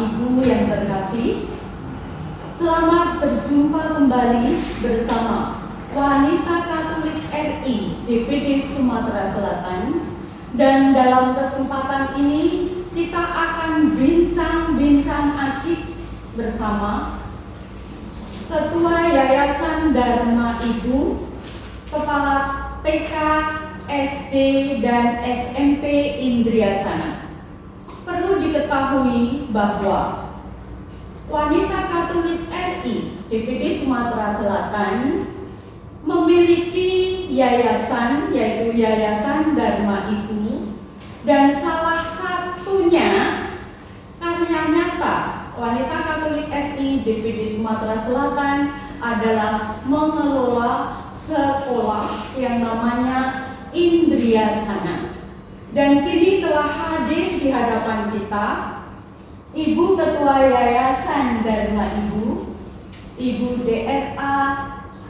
Ibu yang terkasih, selamat berjumpa kembali bersama Wanita Katolik RI DPD Sumatera Selatan. Dan dalam kesempatan ini kita akan bincang-bincang asyik bersama Ketua Yayasan Dharma Ibu, Kepala TK, SD, dan SMP Indriasana. Perlu diketahui bahwa Wanita Katolik RI DPD Sumatera Selatan memiliki yayasan, yaitu Yayasan Dharma Ibu, dan salah satunya karya nyata Wanita Katolik RI DPD Sumatera Selatan adalah mengelola sekolah yang namanya Indriasana. Dan kini telah hadir di hadapan kita Ibu Ketua Yayasan Dharma Ibu, Ibu DRA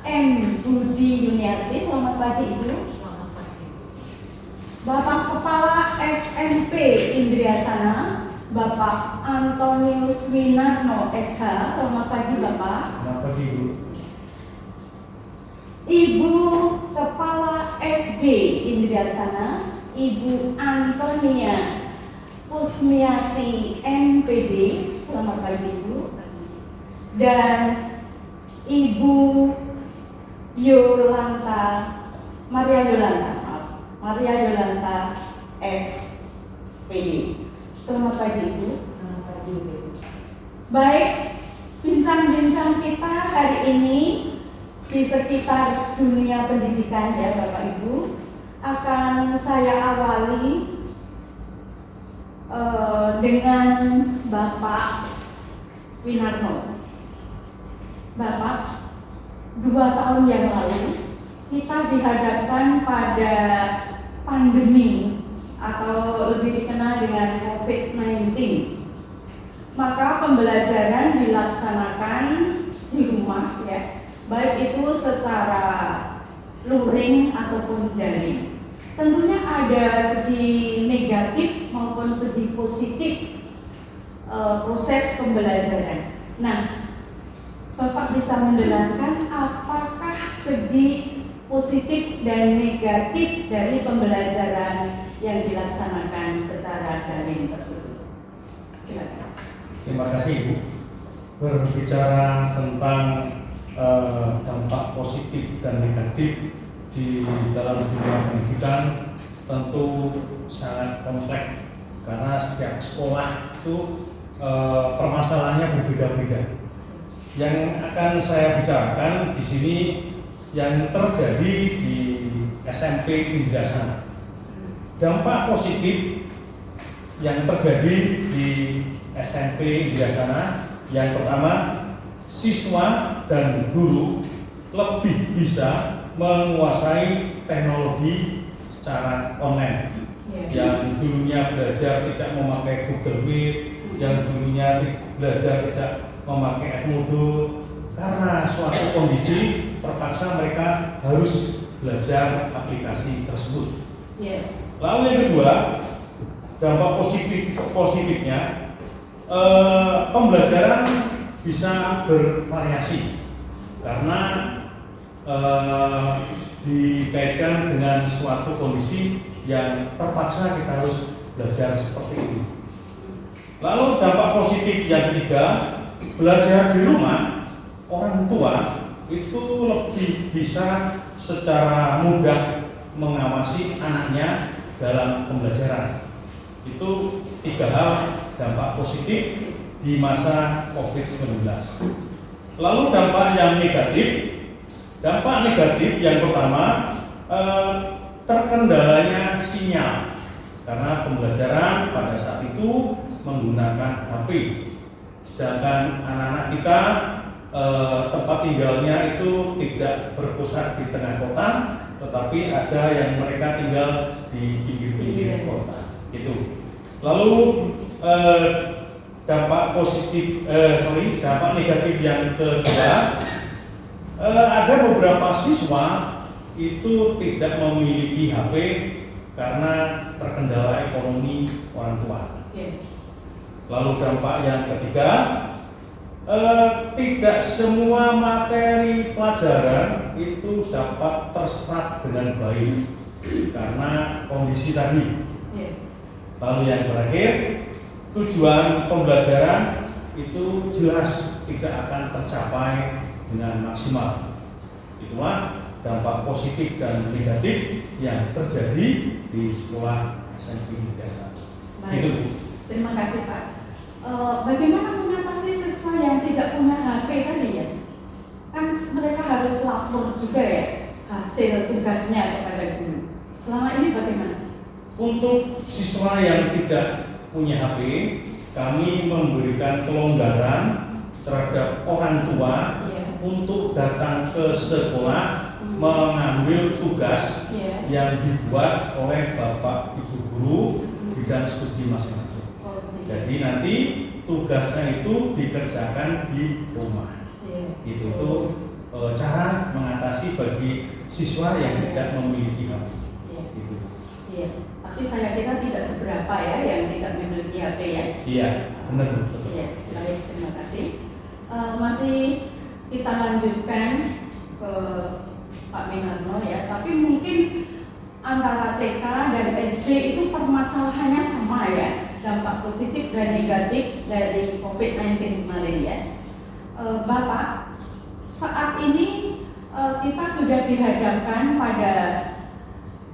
M. Budi Yuniarti. Selamat pagi Ibu. Selamat pagi. Bapak Kepala SMP Indriasana, Bapak Antonius Winarno SH. Selamat pagi Bapak. Selamat pagi Ibu. Ibu Kepala SD Indriasana, Ibu Antonia Kusmiati MPD. Selamat pagi Ibu. Dan Ibu Maria Yolanta SPD. Selamat pagi Ibu. Selamat pagi, Ibu. Baik, bincang-bincang kita hari ini di sekitar dunia pendidikan ya Bapak Ibu, akan saya awali dengan Bapak Winarno. Bapak, 2 tahun yang lalu kita dihadapkan pada pandemi atau lebih dikenal dengan COVID-19. Maka pembelajaran dilaksanakan di rumah ya, baik itu secara luring ataupun daring. Tentunya ada segi negatif maupun segi positif proses pembelajaran. Nah, Bapak bisa menjelaskan apakah segi positif dan negatif dari pembelajaran yang dilaksanakan secara daring tersebut? Silakan. Terima kasih Ibu. Berbicara tentang dampak positif dan negatif di dalam dunia pendidikan tentu sangat kompleks karena setiap sekolah itu permasalahannya berbeda-beda. Yang akan saya bicarakan di sini yang terjadi di SMP Indriasana. Dampak positif yang terjadi di SMP Indriasana, yang pertama, siswa dan guru lebih bisa menguasai teknologi secara online. Yang dulunya belajar tidak memakai Google Meet, yang dulunya belajar tidak memakai Edmodo, karena suatu kondisi terpaksa mereka harus belajar aplikasi tersebut. Lalu yang kedua, dampak positifnya, pembelajaran bisa bervariasi karena dikaitkan dengan suatu kondisi yang terpaksa kita harus belajar seperti itu. Lalu dampak positif yang ketiga, belajar di rumah, orang tua itu lebih bisa secara mudah mengawasi anaknya dalam pembelajaran. Itu 3 hal dampak positif di masa COVID-19. Lalu dampak yang negatif. Dampak negatif yang pertama, terkendalanya sinyal karena pembelajaran pada saat itu menggunakan HP. Sedangkan anak-anak kita tempat tinggalnya itu tidak berpusat di tengah kota, tetapi ada yang mereka tinggal di pinggir-pinggir kota. Gitu. Lalu dampak negatif yang kedua, ada beberapa siswa itu tidak memiliki HP karena terkendala ekonomi orang tua. Lalu dampak yang ketiga, tidak semua materi pelajaran itu dapat terserap dengan baik karena kondisi tadi. Lalu yang terakhir, tujuan pembelajaran itu jelas tidak akan tercapai dengan maksimal. Itulah dampak positif dan negatif yang terjadi di sekolah SMP Negara. Baik, terima kasih Pak. Bagaimana mengatasi siswa yang tidak punya HP tadi ya? Kan mereka harus lapor juga ya hasil tugasnya kepada guru. Selama ini bagaimana? Untuk siswa yang tidak punya HP, kami memberikan kelonggaran terhadap orang tua untuk datang ke sekolah mengambil tugas yang dibuat oleh Bapak Ibu guru bidang studi masing-masing. Jadi nanti tugasnya itu dikerjakan di rumah. Itu cara mengatasi bagi siswa yang tidak memiliki HP. Iya. Tapi saya kira tidak seberapa ya yang tidak memiliki HP ya. Iya, benar. Iya, baik, terima kasih. Masih kita lanjutkan ke Pak Minarno ya. Tapi mungkin antara TK dan SD itu permasalahannya sama ya, dampak positif dan negatif dari COVID-19 kemarin ya. Bapak, saat ini kita sudah dihadapkan pada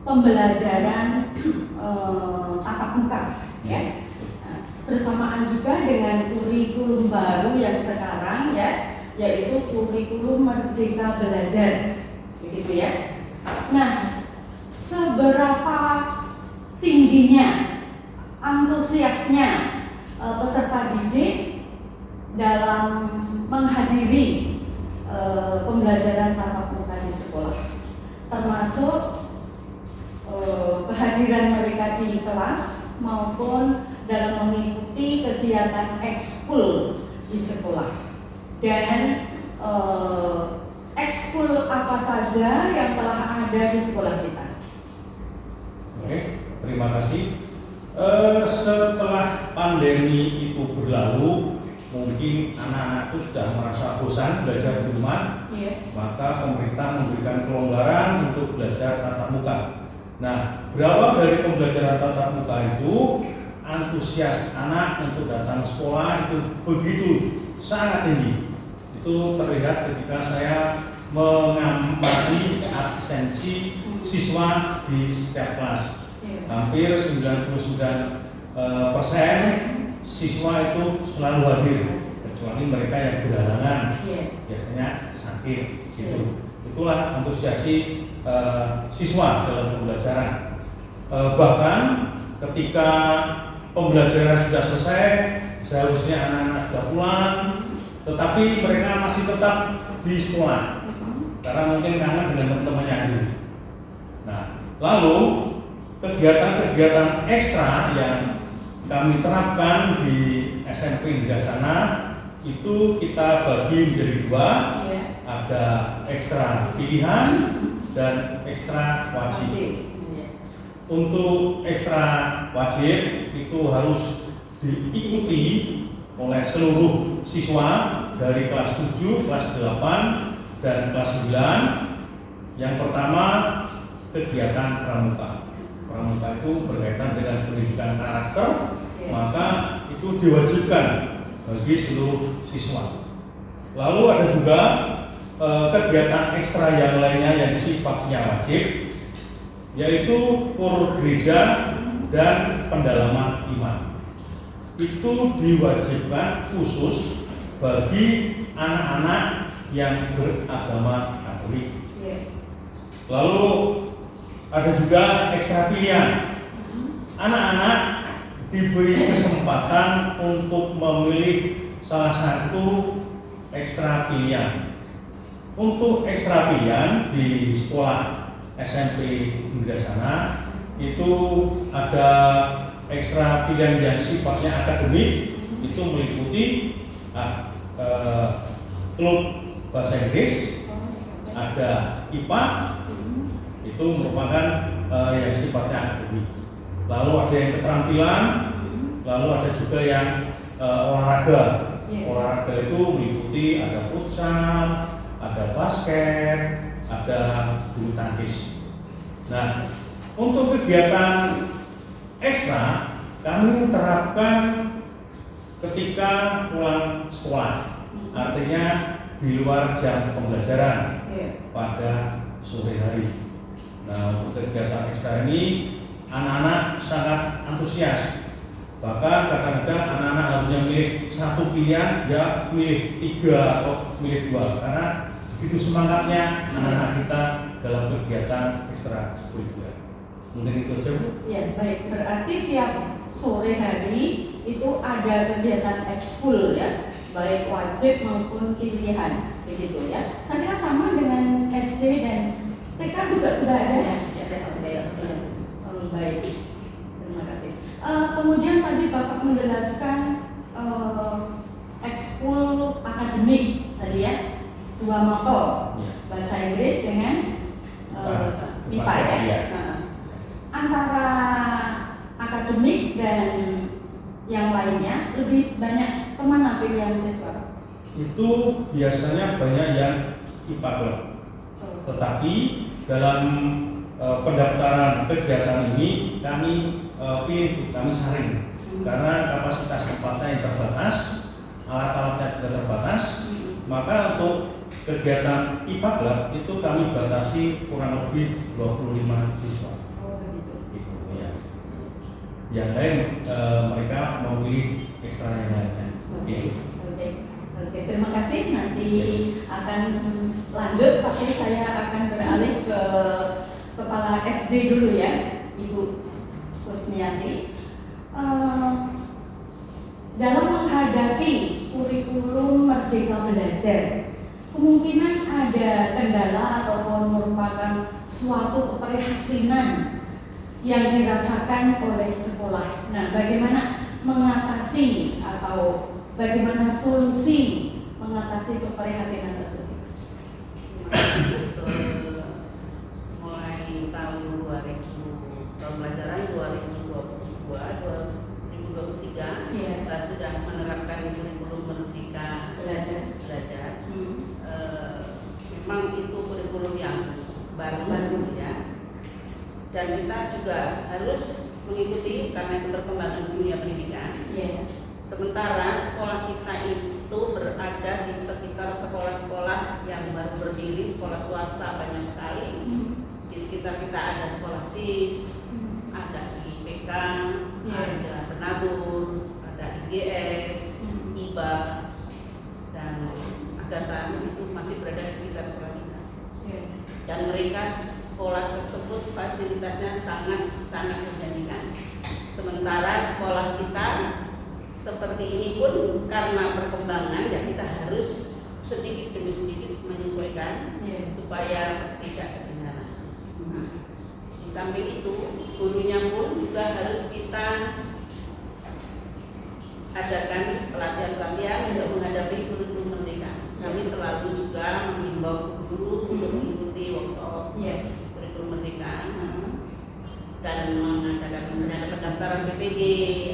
pembelajaran tatap muka ya. Bersamaan juga dengan kurikulum baru yang sekarang ya, yaitu kurikulum Merdeka Belajar, begitu ya. Nah, seberapa tingginya antusiasnya peserta didik dalam menghadiri pembelajaran tatap muka di sekolah, termasuk kehadiran mereka di kelas maupun dalam mengikuti kegiatan ekskul di sekolah, dan ekskul apa saja yang telah ada di sekolah kita. Oke, terima kasih. Setelah pandemi itu berlalu, mungkin anak-anak itu sudah merasa bosan belajar di rumah, maka pemerintah memberikan kelonggaran untuk belajar tatap muka. Nah, berawal dari pembelajaran tatap muka itu, antusias anak untuk datang sekolah itu begitu sangat tinggi. Itu terlihat ketika saya mengamati absensi siswa di setiap kelas. Hampir 99% siswa itu selalu hadir, kecuali mereka yang berhalangan, biasanya sakit gitu. Itulah antusiasi siswa dalam pembelajaran. Bahkan ketika pembelajaran sudah selesai, seharusnya anak-anak sudah pulang, tetapi mereka masih tetap di sekolah karena mungkin kangen dengan teman-temannya dulu. Nah, lalu kegiatan-kegiatan ekstra yang kami terapkan di SMP Widrasana itu kita bagi menjadi dua, ada ekstra pilihan dan ekstra wajib. Untuk ekstra wajib itu harus diikuti oleh seluruh siswa dari kelas 7, kelas 8, dan kelas 9. Yang pertama, kegiatan pramuka. Pramuka itu berkaitan dengan pendidikan karakter, maka itu diwajibkan bagi seluruh siswa. Lalu ada juga kegiatan ekstra yang lainnya yang sifatnya wajib, yaitu kur gereja dan pendalaman iman. Itu diwajibkan khusus bagi anak-anak yang beragama Katolik. Lalu ada juga ekstra pilihan. Anak-anak diberi kesempatan untuk memilih salah satu ekstra pilihan. Untuk ekstra pilihan di sekolah SMP Widrasana itu ada ekstra pilihan yang sifatnya akademik, itu meliputi klub bahasa Inggris, ada IPA, itu merupakan yang sifatnya akademik. Lalu ada yang keterampilan, lalu ada juga yang olahraga. Iya. Olahraga itu meliputi ada futsal, ada basket, ada bulu tangkis. Nah, untuk kegiatan ekstra kami terapkan ketika pulang sekolah, artinya di luar jam pembelajaran pada sore hari. Nah, untuk kegiatan ekstra ini anak-anak sangat antusias. Bahkan kadang-kadang anak-anak harusnya milih satu pilihan, ya milih 3 atau milih 2 karena begitu semangatnya anak-anak kita dalam kegiatan ekstra kurikuler. Mungkin itu aja, Bu. Ya, baik. Berarti tiap sore hari itu ada kegiatan ekskul ya, baik wajib maupun pilihan, begitu ya. Saya kira sama dengan SD dan TK juga sudah ada ya. Baik. Terima kasih. Kemudian tadi Bapak menjelaskan ekskul akademik tadi ya, 2 mapel, bahasa Inggris dengan MIPA ya. Antara akademik dan yang lainnya lebih banyak kemana pilihan siswa? Itu biasanya banyak yang IPA Club. Tetapi dalam pendaftaran kegiatan ini kami pilih, kami saring karena kapasitas tempatnya yang terbatas, alat-alatnya juga terbatas. Maka untuk kegiatan IPA Club itu kami batasi kurang lebih 25 siswa. Yang lain mereka memilih ekstra yang lainnya. Oke, terima kasih. Nanti akan lanjut, tapi saya akan beralih ke Kepala SD dulu ya, Ibu Kusmiati. Dalam menghadapi kurikulum Merdeka Belajar, kemungkinan ada kendala ataupun merupakan suatu keprihatinan yang dirasakan oleh sekolah. Nah, bagaimana mengatasi atau bagaimana solusi mengatasi keprihatinan tersebut? Mulai tahun 2000, tahun pelajaran 2022-2023 kita sudah menerapkan kurikulum Merdeka Belajar. Memang itu kurikulum yang baru ya. Dan kita juga harus mengikuti karena itu perkembangan dunia pendidikan. Sementara sekolah kita itu berada di sekitar sekolah-sekolah yang baru berdiri, sekolah swasta banyak sekali. Di sekitar kita ada sekolah SIS, ada IPK, ada Penabur, ada IGS, IBA, dan Agatha itu masih berada di sekitar sekolah kita. Dan mereka sekolah tersebut fasilitasnya sangat menjanjikan. Sementara sekolah kita seperti ini pun karena perkembangan ya kita harus sedikit demi sedikit menyesuaikan supaya tidak ketinggalan. Di samping itu gurunya pun juga harus kita adakan pelatihan-pelatihan untuk menghadapi kurikulum Merdeka. Kami selalu juga mengimbau guru untuk mengikuti workshop kurikulum Merdeka dan mengadakan misalnya ada pendaftaran PPG,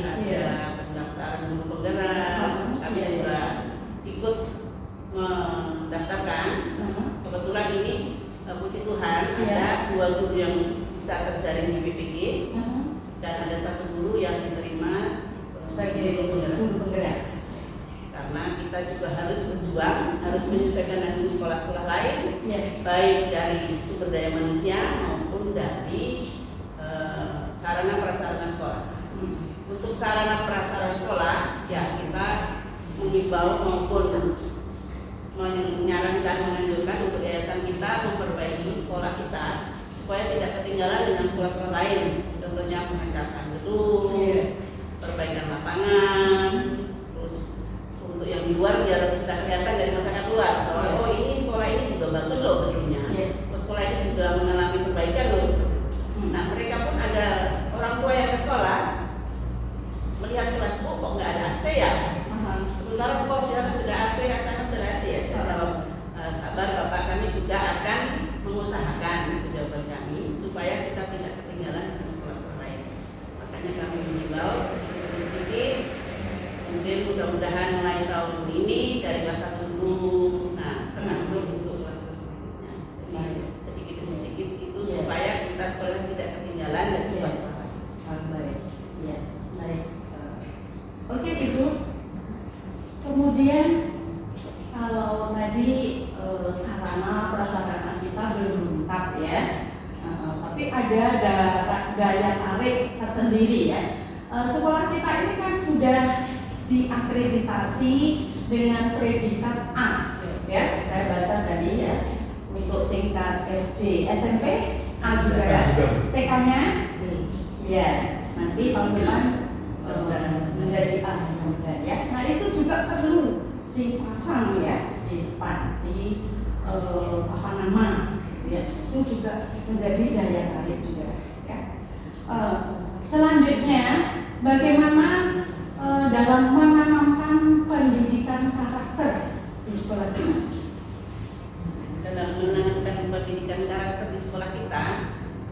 ada pendaftaran guru penggerak. Kami juga ikut mendaftarkan. Kebetulan ini puji Tuhan ada 2 guru yang bisa terjaring di PPG dan ada 1 guru yang diterima sebagai guru penggerak. Karena kita juga harus berjuang, harus menyesuaikan dengan sekolah-sekolah lain, baik dari sumber daya manusia maupun dari sarana prasarana sekolah. Untuk sarana prasarana sekolah, ya kita mengimbau maupun menyarankan, menganjurkan untuk yayasan kita memperbaiki sekolah kita supaya tidak ketinggalan dengan sekolah-sekolah lain. Contohnya meningkatkan gedung, perbaikan lapangan, terus untuk yang di luar biar bisa kelihatan dari masyarakat luar bahwa ini sekolah ini juga bagus loh gedungnya, sekolah ini juga mengalami perbaikan loh. Nah mereka pun ada orang tua yang ke sekolah melihat kelas kok nggak ada AC ya, sementara sekolah sudah AC, asalnya sudah AC ya. Saya jawab sabar Bapak, kami juga akan mengusahakan itu jawaban kami supaya kita tidak ketinggalan dengan sekolah-sekolah lain. Makanya kami mengimbau sedikit Kemudian mudah-mudahan mulai tahun ini dari kelas 1 dulu, nah termasuk untuk kelas berikutnya. Jadi sedikit demi sedikit itu supaya kita sekolah tidak ketinggalan dan sekolah. Baik, ya, baik. Oke Ibu. Kemudian kalau tadi sarana prasarana kita belum lengkap ya, tapi ada daya tarik tersendiri ya. Sekolah kita ini kan sudah diakreditasi dengan predikat A, ya. Saya baca tadi ya, untuk tingkat SD, SMP A juga ya. TK-nya, ya. Nanti tahun depan menjadi A ya. Nah itu juga perlu dipasang ya di depan di apa nama, ya. Itu juga menjadi daya tarik juga ya. Selanjutnya bagaimana dalam menanamkan pendidikan karakter di sekolah kita? Dalam menanamkan pendidikan karakter di sekolah kita,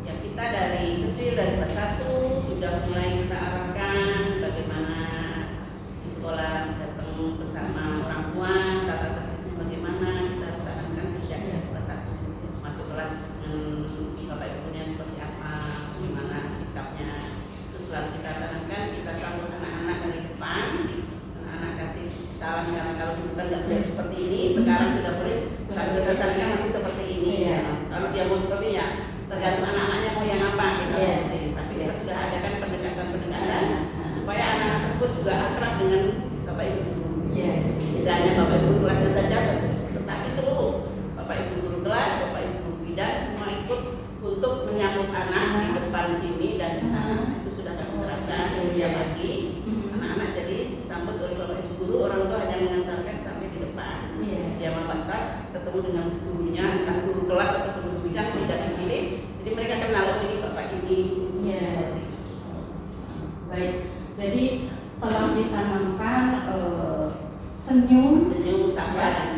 ya kita dari kecil, dari kelas 1 sudah mulai kita arahkan bagaimana di sekolah datang bersama orang tua, tata tertib bagaimana kita harus sarankan sejak dari kelas 1 masuk kelas, bapak ibunya seperti apa, bagaimana sikapnya, terus selalu kita tanamkan, kita sambut anak-anak dari depan, anak-anak kasih saran karena kalau dulu kan nggak boleh seperti ini, sekarang sudah boleh, tapi kita sarankan masih seperti ini. Ya. Kalau dia mau seperti ya tergantung anak-anaknya mau yang apa gitu. Tapi kita sudah adakan pendekatan-pendekatan supaya anak-anak tersebut juga akrab dengan bapak ibu guru. Tidak hanya bapak ibu kelasnya saja, tetapi seluruh bapak ibu guru kelas, bapak ibu guru bidang semua ikut untuk menyambut anak di depan sini dan di sana. Itu sudah kami terapkan setiap pagi. Anak-anak jadi disambut oleh bapak ibu guru, orang tua hanya mengantarkan sampai di depan. Dia membatas ketemu dengan gurunya, entah guru kelas atau guru bidang tidak dipilih. Jadi mereka kenal, oh ini bapak ini. Baik, jadi telah ditanamkan senyum, sapa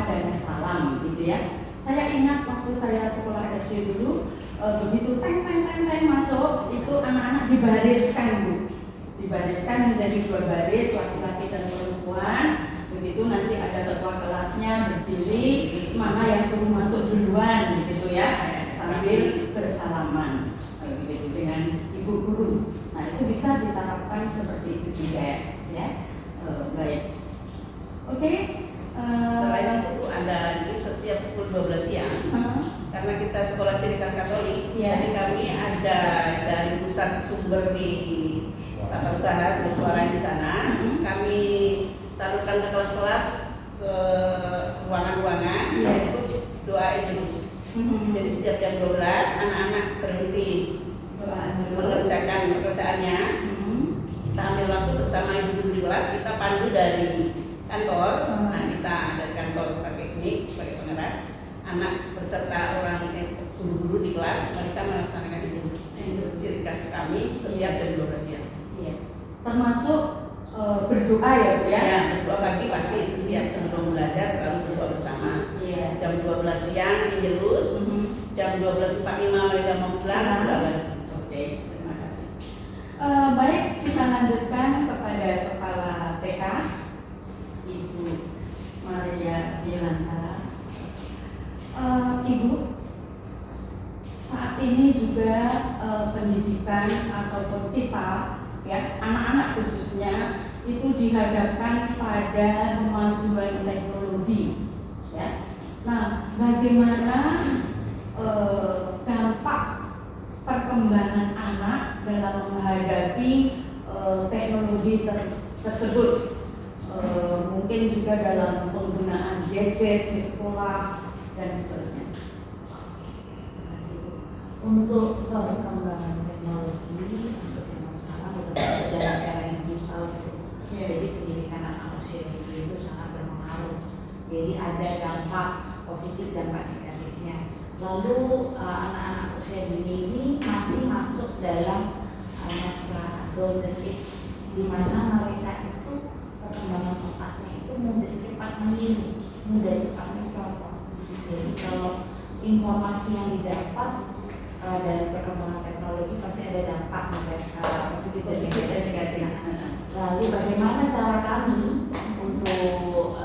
dan salam gitu ya. Saya ingat waktu saya sekolah SD dulu, begitu teng masuk, itu anak-anak dibariskan Bu. Dibariskan menjadi 2 baris, laki-laki dan perempuan. Begitu nanti ada ketua kelasnya berdiri, mana yang suruh masuk duluan gitu ya, sambil bersalaman gitu dengan ibu guru. Nah itu bisa diterapkan seperti itu juga ya. Baik. Oke. Selain itu ada lagi setiap pukul 12 siang, karena kita sekolah ciri khas Katolik, jadi kami ada dari pusat sumber di tata usaha sumber suara di sana, kami salurkan ke kelas-kelas, ke ruangan-ruangan untuk doa Injilus. Jadi setiap jam 12 anak-anak berhenti mengerjakan pekerjaannya, kita ambil waktu bersama ibu guru di kelas, kita pandu dari kantor. Nah kita dari kantor pakai ini, pakai pengeras, anak beserta orang guru-guru di kelas, mereka melaksanakan Injilus. Itu ciri khas kami setiap jam 12 siang. Termasuk berdoa ya Bu ya? Ya, berdoa pagi pasti setiap sebelum belajar selalu berdoa bersama. Jam 12 siang Injilus, jam 12.45 mereka mau pulang. Oke, terima kasih. Baik, kita lanjutkan kepada Kepala TK Ibu Maria Yolanta. Ibu, saat ini juga pendidikan ataupun kita ya, anak-anak khususnya itu dihadapkan pada kemajuan teknologi ya. Nah, bagaimana dampak perkembangan anak dalam menghadapi teknologi tersebut, mungkin juga dalam penggunaan gadget di sekolah dan seterusnya. Terima kasih Bu. Untuk perkembangan teknologi untuk zaman sekarang dalam era digital gitu. Jadi pendidikan anak usia dini itu sangat berpengaruh. Jadi ada dampak positif dan negatifnya. Lalu anak-anak usia dini ini masih masuk dalam masa golden age, di mana mereka itu perkembangan otaknya itu mudah cepat meniru, mudah cepat mencontoh. Jadi kalau informasi yang didapat dari perkembangan teknologi pasti ada dampak positif dan negatif. Lalu bagaimana cara kami untuk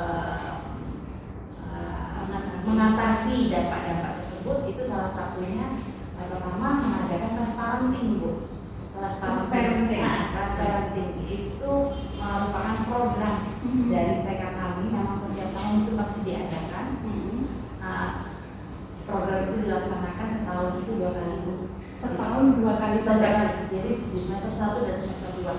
mengatasi dampak-dampak tersebut? Itu salah satunya pertama mengadakan kelas parenting, Bu. Kelas parenting itu merupakan program dari TK kami. Memang setiap tahun itu pasti diadakan. Program itu dilaksanakan setahun itu 2 kali, Bu. Setahun 2 kali saja. Jadi di semester 1 dan semester 2.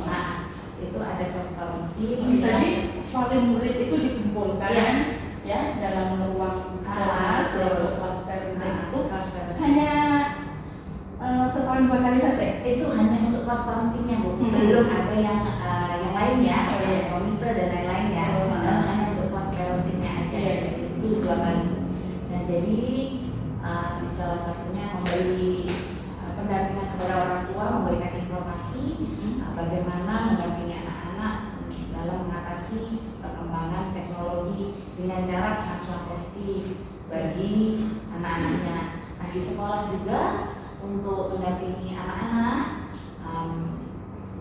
Nah, itu ada kelas parenting. Jadi wali murid itu dikumpulkan ya dalam ruang kelas, kelas parenting itu hanya setahun 2 kali saja. Itu hanya untuk kelas parentingnya, Bu. Belum ada yang lain ya, komite dan lain-lain ya. Hanya untuk kelas parentingnya aja. Itu 2 kali. Nah, jadi di salah satunya memberi pendampingan kepada orang tua, memberikan informasi bagaimana mendampingi anak-anak dalam mengatasi perkembangan teknologi dengan cara pengasuhan positif bagi anak-anaknya. Nah, di sekolah juga untuk mendampingi anak-anak,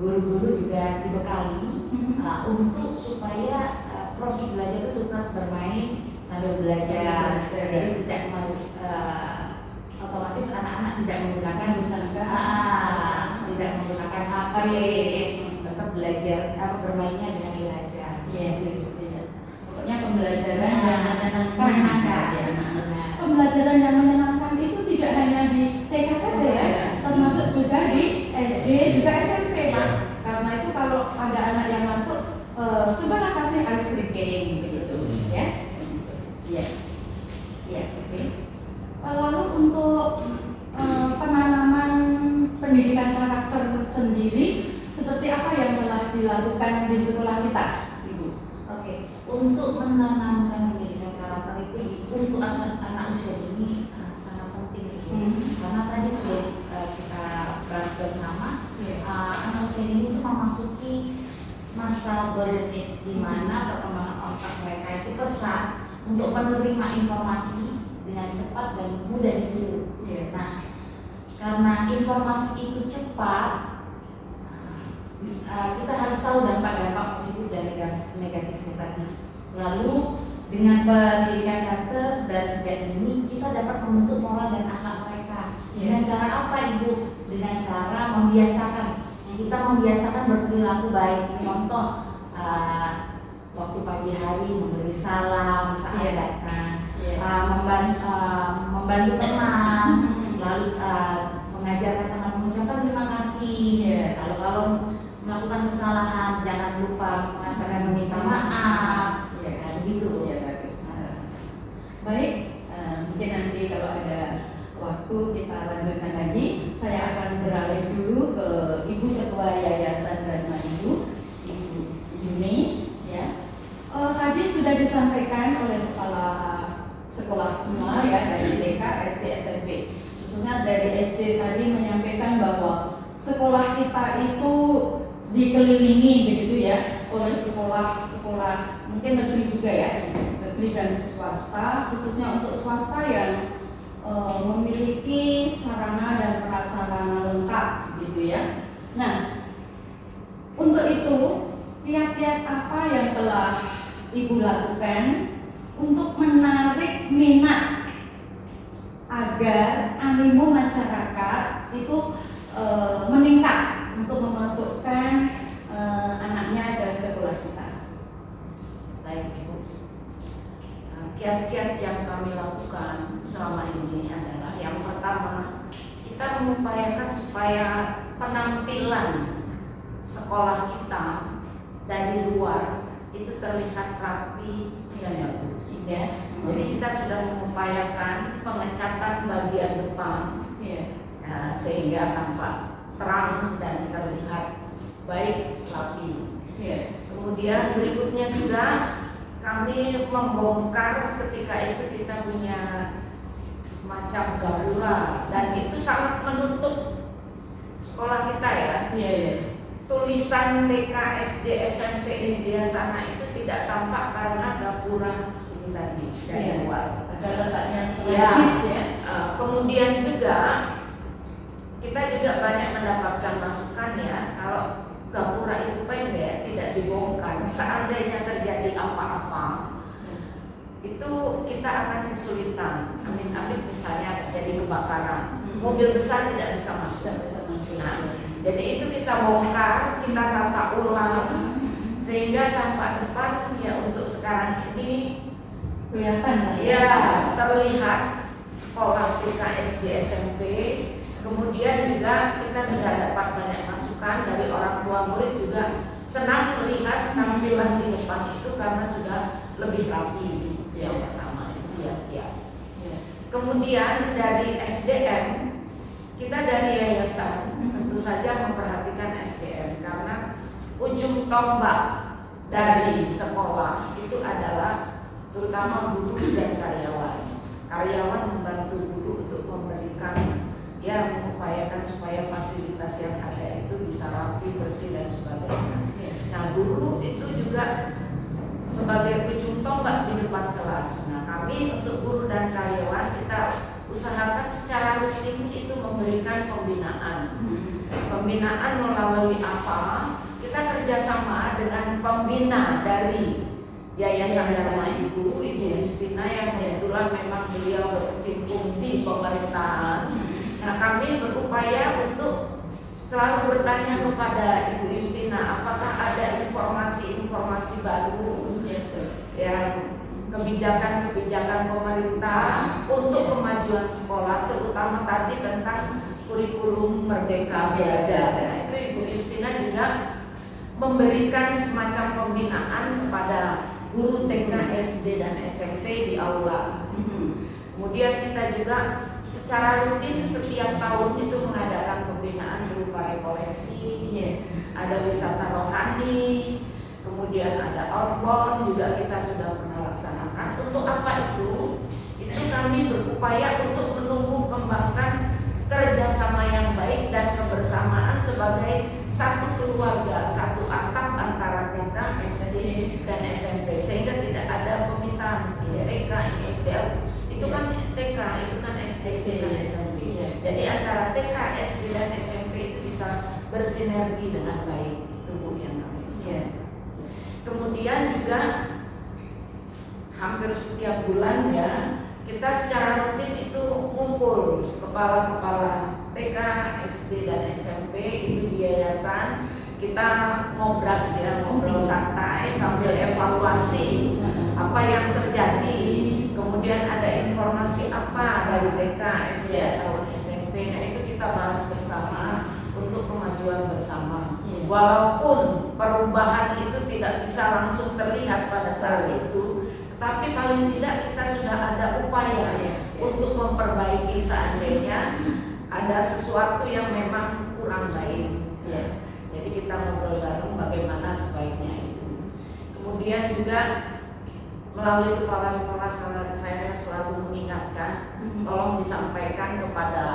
guru-guru juga dibekali untuk supaya proses belajar itu tetap bermain sambil belajar. Jadi tidak otomatis anak-anak tidak menggunakan tidak menggunakan HP, tetap belajar bermainnya dengan belajar. Pokoknya pembelajaran yang menyenangkan. Pembelajaran yang menyenangkan itu tidak hanya di TK saja ya, termasuk juga di SD juga SMP Pak. Karena itu kalau ada anak yang ngantuk, cobalah kasih ice cream begitu ya. Oke. Lalu untuk penanaman pendidikan karakter sendiri seperti apa yang telah dilakukan di sekolah kita, Ibu? Oke, untuk menanamkan pendidikan karakter itu untuk anak usia dini sangat penting, Ibu. Karena tadi sudah kita bahas bersama, anak usia dini itu memasuki masa golden age di mana perkembangan otak mereka itu pesat untuk menerima informasi dengan cepat dan mudah ditiru. Nah, karena informasi itu cepat, kita harus tahu dampak-dampak positif dan negatifnya tadi. Lalu dengan pendidikan karakter dari sejak dini kita dapat membentuk moral dan akhlak mereka. Dengan cara apa, Ibu? Dengan cara membiasakan. Kita membiasakan berperilaku baik. Contoh, waktu pagi hari memberi salam saat datang, membantu teman, lalu mengajarkan teman mengucapkan terima kasih. Lalu kalau melakukan kesalahan jangan lupa mengatakan meminta maaf. Begitu. Baik, mungkin nanti kalau ada waktu kita lanjutkan lagi. Saya akan beralih dulu ke Ibu Ketua Yayasan Dharma Ibu Yuni. Tadi sudah disampaikan oleh kepala sekolah semua ya, dari TK, SD, SMP. Khususnya dari SD tadi menyampaikan bahwa sekolah kita itu dikelilingi begitu ya oleh sekolah mungkin negeri juga ya, negeri dan swasta. Khususnya untuk swasta yang memiliki sarana dan prasarana lengkap gitu ya. Nah, untuk itu kiat-kiat apa yang telah Ibu lakukan untuk menarik minat agar animo masyarakat itu meningkat untuk memasukkan anaknya ke sekolah kita? Baik, Ibu. Kiat-kiat yang kami lakukan selama ini adalah yang pertama, kita mengupayakan supaya penampilan sekolah kita dari luar itu terlihat rapi dan bagus. Jadi kita sudah mengupayakan pengecatan bagian depan, sehingga tampak terang dan terlihat baik, rapi. Kemudian berikutnya juga kami membongkar ketika itu kita punya semacam gaula dan itu sangat menutup sekolah kita ya. Tulisan TK, SD, SMP India sana itu tidak tampak karena gapura ini tadi dari luar. Ada letaknya strategis ya. Kemudian juga kita juga banyak mendapatkan masukan ya, kalau gapura itu pendek tidak dibongkar, seandainya terjadi apa-apa itu kita akan kesulitan. Amin-amin misalnya jadi kebakaran, mobil besar tidak bisa masuk. Nah, jadi itu kita bongkar, kita tata ulang sehingga tampak depan ya untuk sekarang ini Kelihatan ya terlihat sekolah TK, SD, SMP. Kemudian juga kita sudah dapat banyak masukan dari orang tua murid, juga senang melihat tampilan di depan itu karena sudah lebih rapi. Yang pertama itu ya. Kemudian dari SDM, kita dari yayasan tentu saja memperhatikan SDM karena ujung tombak dari sekolah itu adalah terutama guru dan karyawan. Karyawan membantu guru untuk memberikan, ya mengupayakan supaya fasilitas yang ada itu bisa rapi, bersih dan sebagainya. Nah, guru itu juga sebagai ujung tombak di depan kelas. Nah, kami untuk guru dan karyawan kita usahakan secara rutin itu memberikan pembinaan. Pembinaan melalui apa? Kita kerjasama dengan pembina dari Yayasan Dharma Ibu Justina yang kebetulan memang beliau berkecimpung di pemerintahan. Nah, kami berupaya untuk selalu bertanya kepada Ibu Justina apakah ada informasi-informasi baru yang kebijakan-kebijakan pemerintah untuk kemajuan sekolah, terutama tadi tentang kurikulum Merdeka Belajar. Nah, itu Ibu Justina juga memberikan semacam pembinaan kepada guru TK, SD, dan SMP di aula. Kemudian kita juga secara rutin setiap tahun itu mengadakan pembinaan berupa rekoleksi, ada wisata rohani, kemudian ada outbound juga kita sudah pernah laksanakan. Untuk apa itu? Itu kami berupaya untuk menumbuh kembangkan kerjasama yang baik dan kebersamaan sebagai satu keluarga, satu atap antara TK, SD, dan SMP, sehingga tidak ada pemisahan. TK, SD, itu kan TK, itu kan SD dan SMP. Jadi antara TK, SD, dan SMP itu bisa bersinergi dengan baik. Itu Bu yang namanya. Kemudian juga hampir setiap bulan ya kita secara rutin itu ngumpul kepala-kepala TK, SD, dan SMP itu di yayasan. Kita ngobrol santai sambil evaluasi apa yang terjadi. Kemudian ada informasi apa dari TK, SD, atau SMP. Nah, itu kita bahas bersama untuk kemajuan bersama. Walaupun perubahan itu tidak bisa langsung terlihat pada saat itu, tapi paling tidak kita sudah ada upaya untuk memperbaiki seandainya ada sesuatu yang memang kurang baik. Jadi kita ngobrol bareng bagaimana sebaiknya itu. Kemudian juga melalui kepala sekolah saya selalu mengingatkan, tolong disampaikan kepada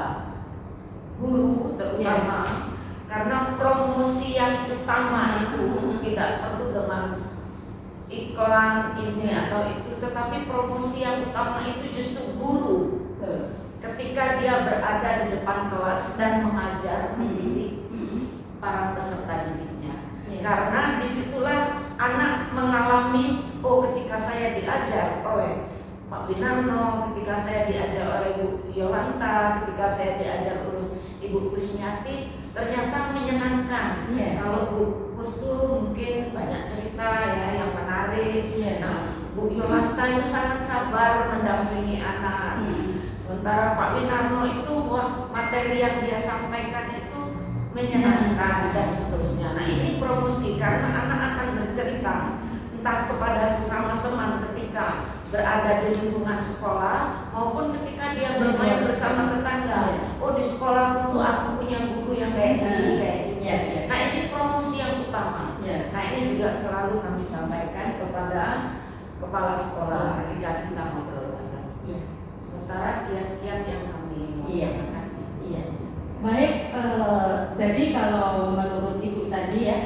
guru terutama, karena promosi yang utama itu tidak perlu dengan iklan ini atau itu, tetapi promosi yang utama itu justru guru ketika dia berada di depan kelas dan mengajar, mendidik para peserta didiknya. Karena disitulah anak mengalami, oh ketika saya diajar oleh Pak Winarno, ketika saya diajar oleh Bu Yolanta, ketika saya diajar oleh Ibu Kusmiati, ternyata menyenangkan. Kalau Bu Kustu mungkin banyak cerita ya yang menarik. Nah, Bu Yolanta itu sangat sabar mendampingi anak. Sementara Pak Winarno itu materi yang dia sampaikan itu menyenangkan dan seterusnya. Nah, ini promosi karena anak akan bercerita entah kepada sesama teman ketika berada di lingkungan sekolah maupun ketika dia bermain bersama tetangga. Oh, di sekolah itu aku punya guru yang kayak gini. Nah, ini promosi yang utama. Nah, ini juga selalu kami sampaikan kepada kepala sekolah ketika kita ngobrol. Sementara kiat-kiat yang kami sampaikan. Baik, jadi kalau menurut Ibu tadi ya,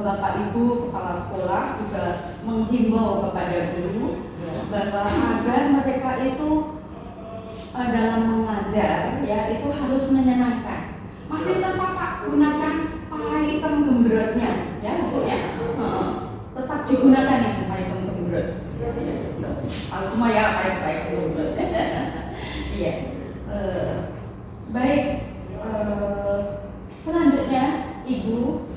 Bapak Ibu kepala sekolah juga menghimbau kepada guru bahwa agar mereka itu dalam mengajar ya itu harus menyenangkan. Iya. Baik. Selanjutnya, Ibu,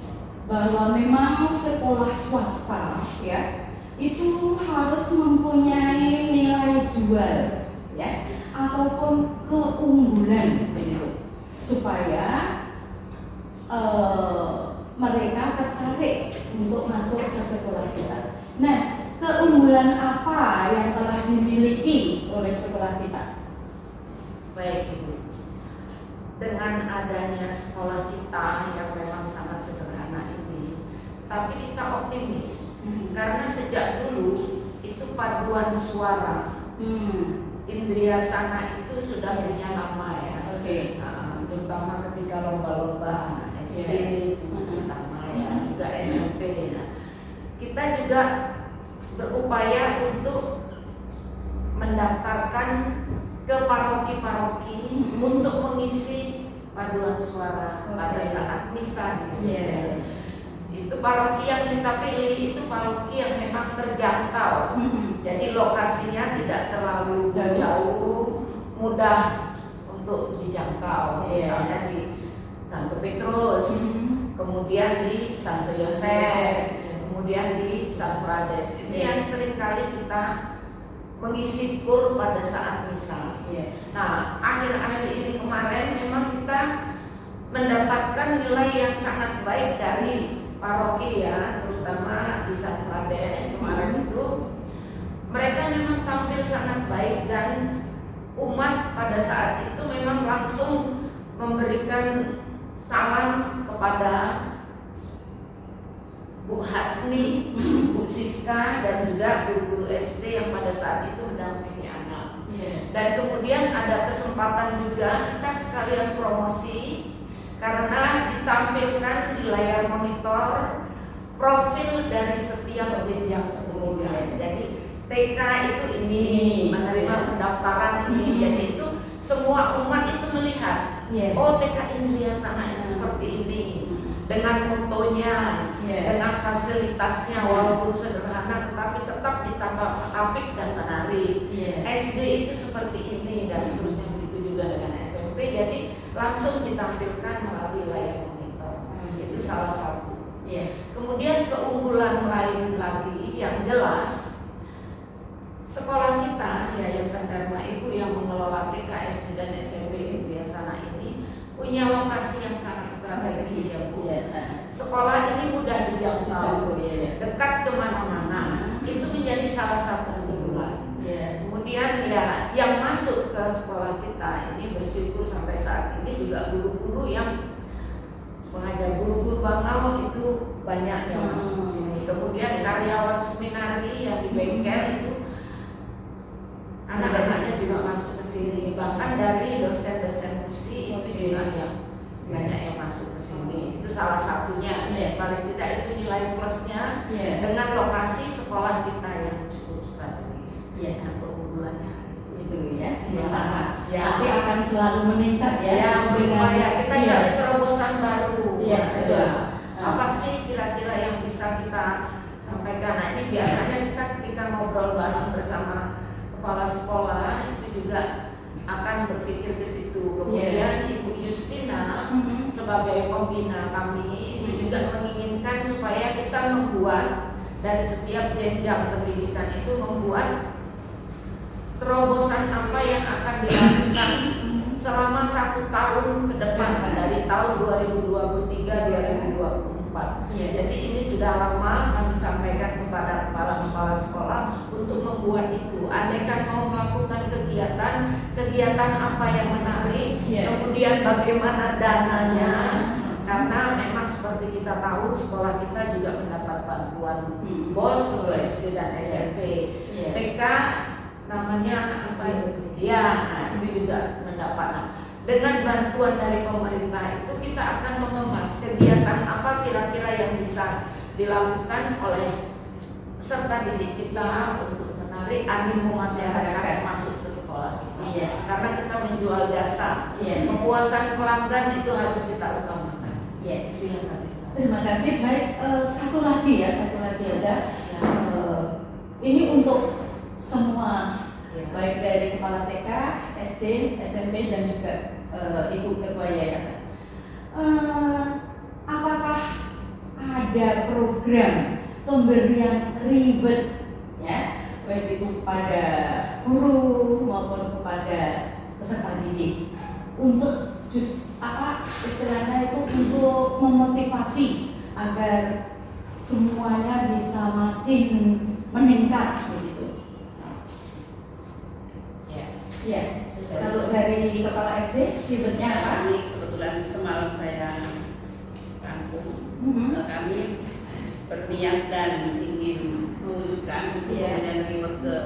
bahwa memang sekolah swasta ya itu harus mempunyai nilai jual ya ataupun keunggulan begitu supaya mereka tertarik untuk masuk ke sekolah kita. Nah, keunggulan apa yang telah dimiliki oleh sekolah kita? Baik Ibu, dengan adanya sekolah kita yang memang sangat sederhana ini, tapi kita optimis karena sejak dulu itu paduan suara Indria Sana itu sudah punya nama ya. Oke. Terutama ketika lomba-lomba SD itu pertama ya, juga SMP ya. Kita juga berupaya untuk mendaftarkan ke paroki-paroki untuk mengisi paduan suara pada saat misa di gereja. Itu paroki yang kita pilih itu paroki yang memang terjangkau. Jadi lokasinya tidak terlalu jauh, mudah untuk dijangkau. Misalnya di Santo Petrus, kemudian di Santo Yosef, kemudian di San Frades. Ini yang seringkali kita mengisi kur pada saat misa. Nah, akhir-akhir ini kemarin memang kita mendapatkan nilai yang sangat baik dari paroki ya, terutama di San Frades kemarin itu mereka memang tampil sangat baik dan umat pada saat itu memang langsung memberikan salam kepada Bu Hasni, Bu Siska dan juga guru-guru SD yang pada saat itu mendampingi anak. Dan kemudian ada kesempatan juga kita sekalian promosi karena ditampilkan di layar monitor profil dari setiap jenjang pendidikan. Jadi TK itu ini menerima pendaftaran ini, jadi itu semua umat itu melihat, oh TK Indria Sana itu seperti ini. Dengan motonya, dengan fasilitasnya walaupun sederhana tetapi tetap ditambah apik dan menarik. SD itu seperti ini dan seterusnya, begitu juga dengan SMP. Jadi langsung ditampilkan melalui layar monitor. Itu salah satu. Kemudian keunggulan lain lagi yang jelas, sekolah kita Yayasan Dharma Ibu yang mengelola TK, SD dan SMP Indria Sana ini punya lokasi yang sangat strategis ya Bu. Sekolah ini mudah dijangkau, dekat kemana-mana. Itu menjadi salah satu keunggulan. Kemudian ya yang masuk ke sekolah kita ini bersyukur sampai saat ini juga guru-guru yang mengajar, guru-guru Bangau itu banyak yang masuk ke sini. Kemudian karyawan seminari yang di bengkel itu anak-anaknya juga masuk ke sini. Bahkan dari dosen-dosen musik itu juga yang banyak yang masuk ke sini. Itu salah satunya. Paling tidak itu nilai plusnya dengan lokasi sekolah kita yang cukup strategis. Nah, keunggulannya itu ya sementara. Tapi akan selalu meningkat ya. Dengan kita cari terobosan baru. Apa sih kira-kira yang bisa kita sampaikan? Nah, ini biasanya kita ketika ngobrol bareng bersama kepala sekolah itu juga akan berpikir ke situ. Kemudian Ibu Justina sebagai pembina kami itu juga menginginkan supaya kita membuat dari setiap jenjang pendidikan itu membuat terobosan apa yang akan dilakukan selama 1 tahun ke depan dari tahun 2023-2024. Jadi ini sudah lama kami sampaikan kepada kepala-kepala sekolah untuk membuat itu. Andaikan mau melakukan kegiatan apa yang menarik, kemudian bagaimana dananya, karena memang seperti kita tahu sekolah kita juga mendapat bantuan BOS untuk SD dan SMP. TK namanya apa ya? Ini juga mendapat. Dengan bantuan dari pemerintah itu kita akan mengemas kegiatan apa kira-kira yang bisa dilakukan oleh peserta didik kita untuk menarik animo masyarakat masuk ke sekolah kita. Karena kita menjual jasa, kepuasan pelanggan itu harus kita utamakan. Terima kasih. Baik, satu lagi aja. Ini untuk semua Ya. baik dari kepala TK, SD, SMP dan juga ibu ketua yayasan. Apakah ada program pemberian reward ya, baik itu kepada guru maupun kepada peserta didik untuk istilahnya itu untuk memotivasi agar semuanya bisa makin meningkat begitu. Ya, kalau dari kepala SD ribetnya apa? Kami kebetulan semalam saya rangkum, kami berniat dan ingin mewujudkan untuk pemberian reward ke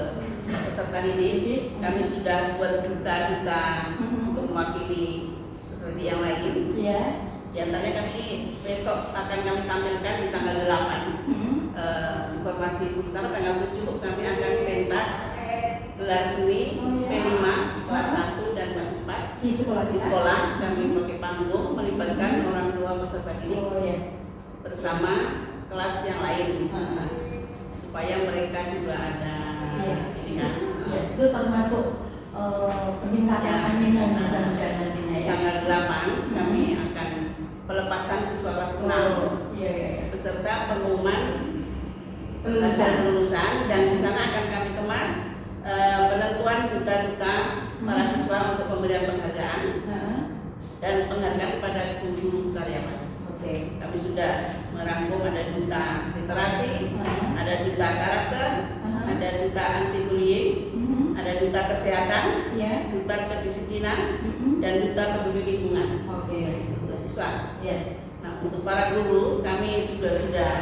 peserta didik. Kami sudah buat duta-duta untuk mewakili peserta yang lain. Ya. Di antaranya kami besok akan kami tampilkan di tanggal 8. Informasi sementara tanggal 7 kami akan pentas gelar seni P5 kelas 1 dan kelas 4 Di sekolah kami pakai panggung melibatkan orang tua peserta didik bersama kelas yang lain supaya mereka juga ada ini kan. Itu termasuk peningkatan minimum mudah-mudahan nantinya ya. Tanggal 8 kami akan pelepasan siswa kelas 6 beserta pengumuman kelulusan dan di sana akan kami kemas penentuan duta-duta para siswa untuk pemberian penghargaan dan penghargaan kepada guru karyawan. Kami sudah merangkum ada duta literasi, ada duta karakter, ada duta anti bullying, ada duta kesehatan, duta kedisiplinan, dan duta peduli lingkungan. Untuk siswa. Nah, untuk para guru kami juga sudah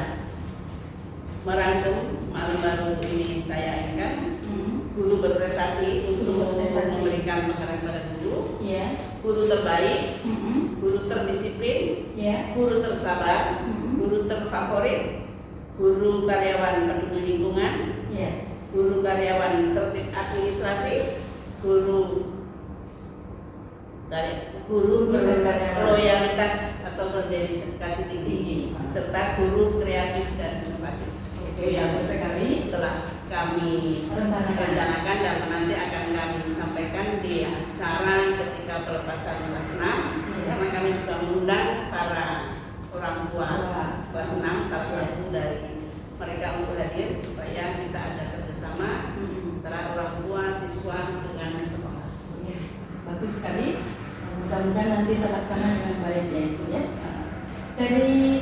merangkum malam baru ini saya ingatkan guru berprestasi untuk memberikan penghargaan kepada guru, guru terbaik, guru terdisiplin, guru tersabar, guru terfavorit, guru karyawan peduli lingkungan, guru karyawan tertib administrasi, guru berloyalitas atau berdedikasi tinggi, serta guru kreatif dan inovatif. Itu yang sekali setelah kami rencanakan dan nanti akan kami sampaikan di acara ketika pelepasan kelas 6 karena kami juga mengundang para orang tua kelas 6 salah satu dari mereka untuk hadir supaya kita ada kerjasama antara orang tua siswa dengan sekolah. Bagus sekali. Mudah-mudahan nanti terlaksana dengan baik ya Ibu ya. Dari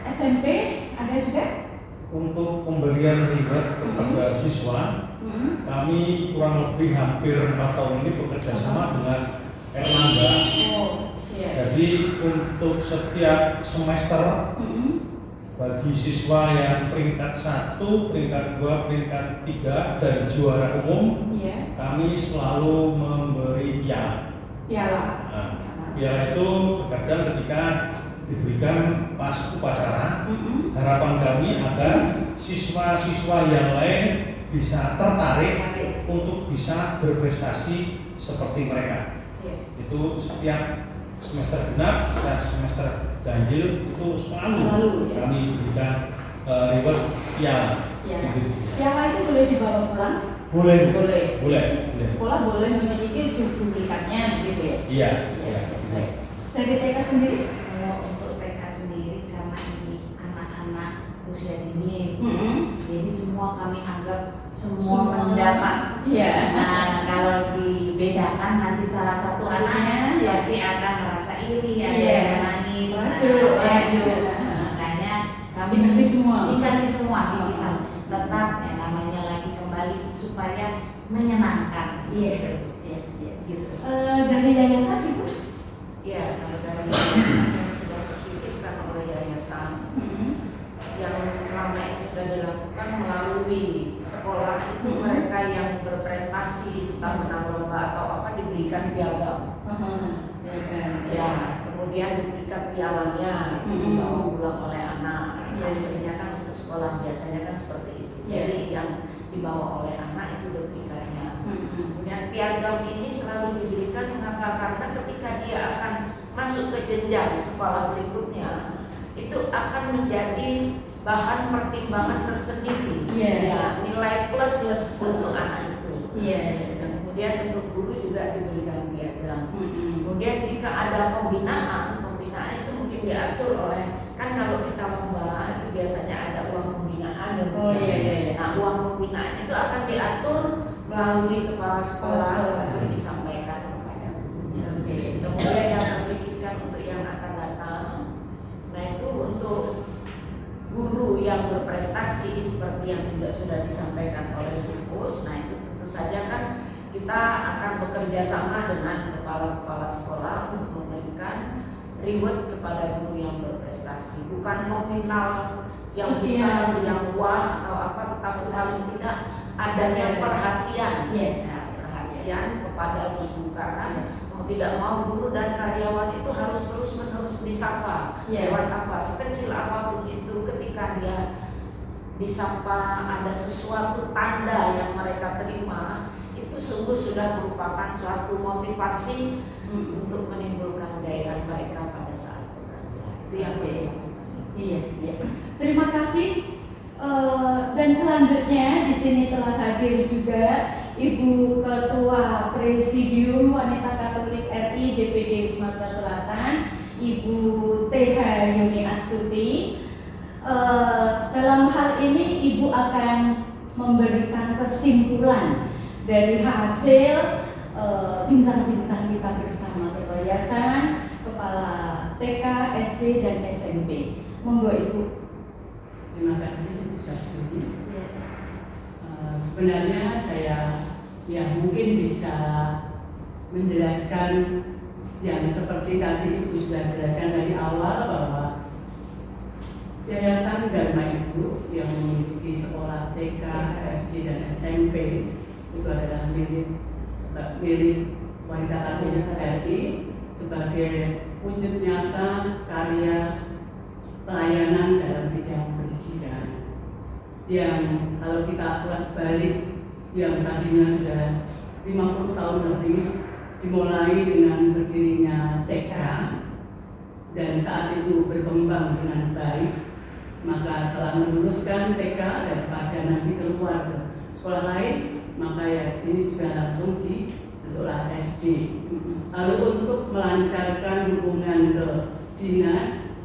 SMP ada juga? Untuk pemberian reward kepada siswa, kami kurang lebih hampir 4 tahun ini bekerja sama dengan Erlangga. Jadi untuk setiap semester bagi siswa yang peringkat 1, peringkat 2, peringkat 3 dan juara umum, kami selalu memberi piala. Nah, piala itu terkadang ketika diberikan pas upacara, harapan kami agar siswa-siswa yang lain bisa tertarik untuk bisa berprestasi seperti mereka. Itu setiap semester genap, setiap semester ganjil itu selalu kami berikan reward piala. Piala itu boleh dibawa pulang? Boleh. Sekolah boleh memiliki duplikatnya begitu ya? Iya. Dari TK sendiri? Kalau untuk TK sendiri karena ini anak-anak usia dini, jadi semua kami anggap semua mendapat. Nah, kalau dibedakan nanti salah satu anaknya pasti akan merasa iri, ada yang menangis. Makanya kami dikasih semua, tetap ya namanya lagi kembali supaya menyenangkan. Gitu. Dari yayasan Ibu? Ya, kalau dari yayasan yang sudah terpikirkan oleh yayasan yang selama ini sudah dilakukan melalui sekolah itu mereka yang berprestasi entah menang lomba atau apa diberikan piagam. Ya, kemudian diberikan pialanya itu dibawa pulang oleh anak. Biasanya kan untuk sekolah biasanya kan seperti itu. Jadi yang dibawa oleh anak itu duplikatnya. Kemudian piagam ini selalu diberikan mengapa? Karena ketika dia akan masuk ke jenjang sekolah berikutnya itu akan menjadi bahan pertimbangan tersendiri. Ya, nilai plus untuk anak itu. Iya. Dan kemudian untuk guru juga diberikan piagam. Mm-mm. Kemudian jika ada pembinaan itu mungkin diatur oleh, kan kalau kita lomba itu biasanya ada uang pembinaan dan Oh, iya. Nah, uang pembinaan itu akan diatur melalui kepala sekolah Sekolah. untuk disampaikan kepada gurunya. Oke. Kemudian yang terpikirkan untuk yang akan datang, nah itu untuk guru yang berprestasi seperti yang juga sudah disampaikan oleh Bupus. Nah itu tentu saja kan kita akan bekerja sama dengan kepala-kepala sekolah untuk memberikan reward kepada guru yang berprestasi, bukan nominal yang besar, yang wah atau apa, tetapi paling tidak adanya perhatian, perhatian kepada guru, karena mau tidak mau guru dan karyawan itu harus terus-menerus disapa lewat apa, sekecil apapun itu. Ketika dia disapa, ada sesuatu tanda yang mereka terima, itu sungguh sudah merupakan suatu motivasi untuk menimbulkan gairah mereka pada saat bekerja. Itu yang dilakukan. Iya. Terima kasih. Dan selanjutnya di sini telah hadir juga Ibu Ketua Presidium Wanita Katolik RI DPD Sumatera Selatan, Ibu TH Yuni Astuti. Dalam hal ini Ibu akan memberikan kesimpulan dari hasil bincang-bincang kita bersama Ketua Yayasan, Kepala TK, SD, dan SMP. Monggo Ibu. Terima kasih Bu Syafri. Sebenarnya saya mungkin bisa menjelaskan yang seperti tadi Ibu sudah jelaskan dari awal, bahwa Yayasan Dharma Ibu yang memiliki sekolah TK, SD, dan SMP itu adalah milik Wanita Katolik RI sebagai wujud nyata karya pelayanan dalam bidang pendidikan, yang kalau kita ulas balik, yang tadinya sudah 50 tahun lebih, dimulai dengan berdirinya TK, dan saat itu berkembang dengan baik. Maka setelah meluluskan TK daripada nanti keluar ke sekolah lain, maka ya ini sudah langsung dibentuklah SD. Lalu untuk melancarkan hubungan ke dinas,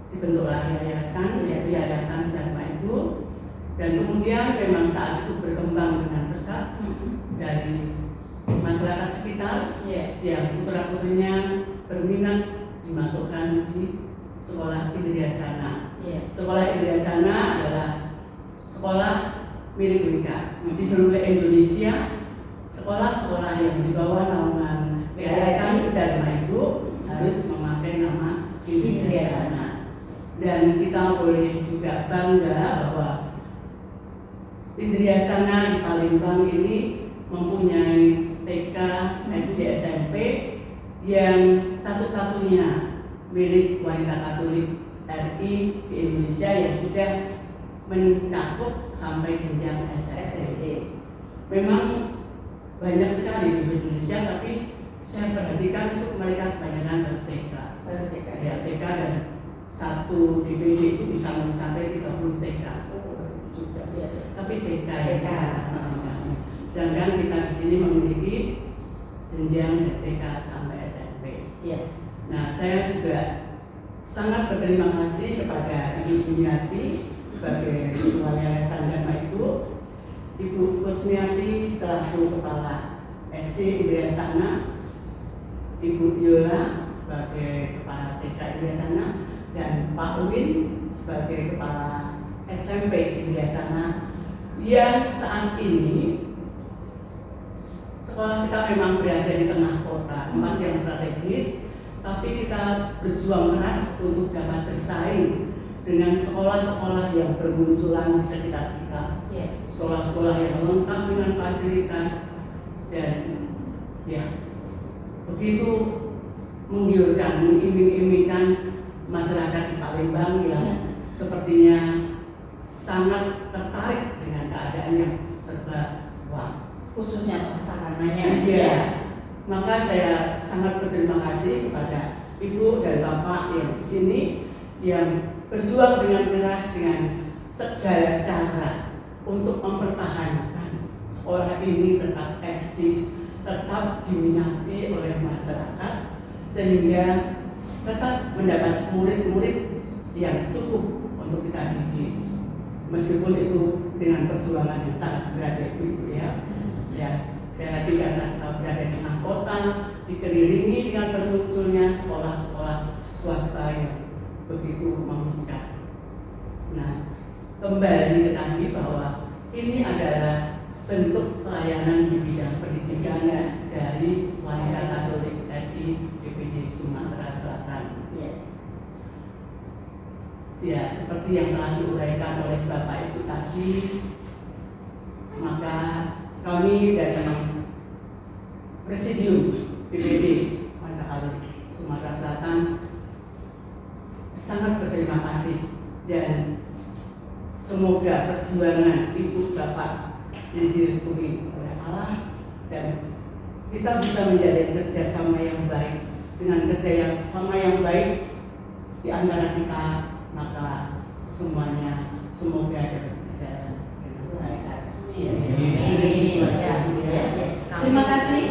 dibentuklah yayasan, yaitu Yayasan Dharma Ibu. Dan kemudian memang saat itu berkembang dengan pesat dari masyarakat sekitar, yang putra-putrinya berminat dimasukkan di sekolah Indriyasana. Sekolah Indriyasana adalah sekolah milik mereka di seluruh Indonesia. Sekolah-sekolah yang di bawah naungan Yayasan Dharma Ibu harus memakai nama Indriyasana. Dan kita boleh juga bangga bahwa Indriyasana di Palembang ini mempunyai TK, SD, SMP yang satu-satunya milik Wanita Katolik RI di Indonesia yang sudah mencakup sampai jenjang SMP. Memang banyak sekali di Indonesia, tapi saya perhatikan untuk mereka kebanyakan ber-TK. Ya, TK dan satu DPD itu bisa mencapai 30 TK seperti di Jogja. Tapi TK ya. Sedangkan kita di sini memiliki jenjang TK sampai SMP. Nah, saya juga sangat berterima kasih kepada Ibu Bumiati sebagai Ketua Yayasan Dharma Ibu, Ibu Kusmiati selaku Kepala SD Indriyasana, Ibu Yola sebagai Kepala TK Indriyasana, dan Pak Win sebagai Kepala SMP Indriyasana, yang saat ini sekolah kita memang berada di tengah kota, tempat yang strategis, tapi kita berjuang keras untuk dapat bersaing dengan sekolah-sekolah yang bermunculan di sekitar kita. Sekolah-sekolah yang lengkap dengan fasilitas dan begitu menggiurkan, mengiming-imingkan masyarakat di Palembang yang sepertinya sangat tertarik dengan keadaan yang serba Khususnya pesarananya. Maka saya sangat berterima kasih kepada Ibu dan Bapak yang di sini yang berjuang dengan keras dengan segala cara untuk mempertahankan sekolah ini tetap eksis, tetap diminati oleh masyarakat, sehingga tetap mendapat murid-murid yang cukup untuk kita didik. Meskipun itu dengan perjuangan yang sangat berat ya Ibu ya. Ya, sekali lagi karena berada di tengah kota, dikelilingi dengan bermunculnya sekolah-sekolah swasta yang begitu memikat. Nah, kembali ke tadi bahwa ini adalah bentuk pelayanan di bidang pendidikan dari Wanita Katolik RI DPD Sumatera Selatan. Ya, seperti yang telah diuraikan oleh Bapak Ibu tadi, maka kami dari Presidium DPD Wanita Katolik Sumatera Selatan sangat berterima kasih dan semoga perjuangan Ibu Bapak yang direstui oleh Allah dan kita bisa menjalin kerjasama yang baik. Dengan kerjasama yang baik di antara kita, maka semuanya semoga dapat berjalan dengan baik. Terima kasih.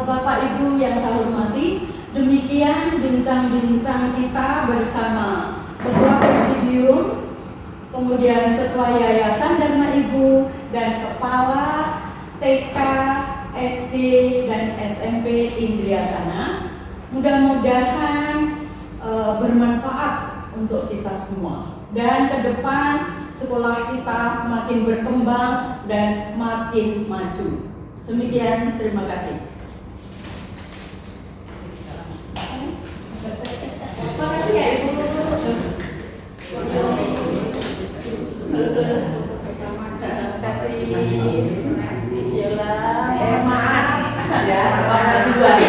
Bapak Ibu yang saya hormati, demikian bincang-bincang kita bersama Ketua Presidium, kemudian Ketua Yayasan Dharma Ibu, dan Kepala TK, SD, dan SMP Indriasana. Mudah-mudahan bermanfaat untuk kita semua. Dan ke depan sekolah kita makin berkembang dan makin maju. Demikian, terima kasih. Terima kasih ya Ibu. Terima kasih. Yola, maaf ya, dua.